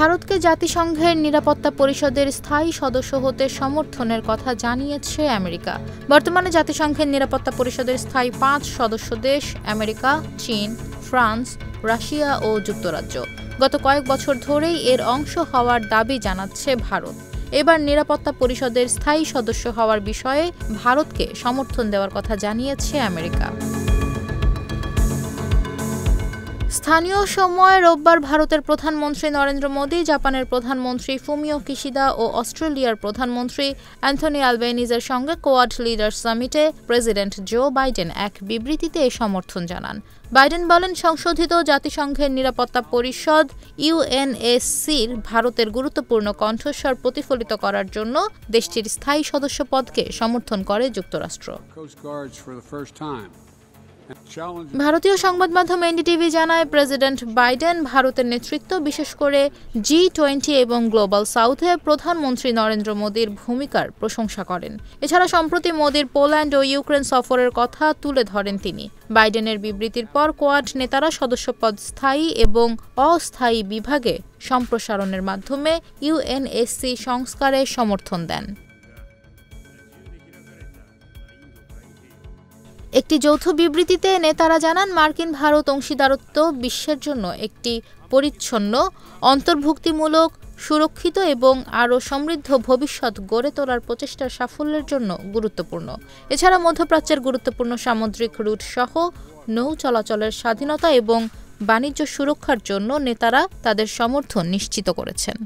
ভারতকে জাতিসংঘের নিরাপত্তা পরিষদের স্থায়ী সদস্য হতে সমর্থনের কথা জানিয়েছে আমেরিকা। বর্তমানে জাতিসংঘের নিরাপত্তা পরিষদের স্থায়ী ৫ সদস্য দেশ আমেরিকা, চীন, ফ্রান্স, রাশিয়া ও যুক্তরাজ্য। গত কয়েক বছর ধরেই এর অংশ হওয়ার দাবি জানাচ্ছে ভারত। এবার নিরাপত্তা পরিষদের স্থায়ী সদস্য হওয়ার বিষয়ে ভারতকে সমর্থন দেওয়ার কথা জানিয়েছে আমেরিকা। স্থানীয় সময় রোববার ভারতের প্রধানমন্ত্রী নরেন্দ্র মোদি, জাপানের প্রধানমন্ত্রী ফুমিও কিশিদা ও অস্ট্রেলিয়ার প্রধানমন্ত্রী অ্যান্থনি অ্যালবেনিজের সঙ্গে কোয়াড লিডার্স সামিটে প্রেসিডেন্ট জো বাইডেন এক বিবৃতিতে এ সমর্থন জানান। বাইডেন বলেন, সংশোধিত জাতিসংঘের নিরাপত্তা পরিষদ ইউএনএসসির ভারতের গুরুত্বপূর্ণ কণ্ঠস্বর প্রতিফলিত করার জন্য দেশটির স্থায়ী সদস্য পদকে সমর্থন করে যুক্তরাষ্ট্র। ভারতীয় সংবাদ মাধ্যম এনডিটিভি জানায়, প্রেসিডেন্ট বাইডেন ভারতের নেতৃত্ব, বিশেষ করে G20 এবং গ্লোবাল সাউথে প্রধানমন্ত্রী নরেন্দ্র মোদির ভূমিকার প্রশংসা করেন। এছাড়া সম্প্রতি মোদির পোল্যান্ড ও ইউক্রেন সফরের কথা তুলে ধরেন তিনি। বাইডেনের বিবৃতির পর কোয়াড নেতারা সদস্যপদ স্থায়ী এবং অস্থায়ী বিভাগে সম্প্রসারণের মাধ্যমে ইউএনএসসি সংস্কারে সমর্থন দেন। একটি যৌথ বিবৃতিতে নেতারা জানান, মার্কিন ভারত অংশীদারত্ব বিশ্বের জন্য একটি পরিচ্ছন্ন, অন্তর্ভুক্তিমূলক, সুরক্ষিত এবং আরও সমৃদ্ধ ভবিষ্যৎ গড়ে তোলার প্রচেষ্টার সাফল্যের জন্য গুরুত্বপূর্ণ। এছাড়া মধ্যপ্রাচ্যের গুরুত্বপূর্ণ সামুদ্রিক রুট সহ নৌ চলাচলের স্বাধীনতা এবং বাণিজ্য সুরক্ষার জন্য নেতারা তাদের সমর্থন নিশ্চিত করেছেন।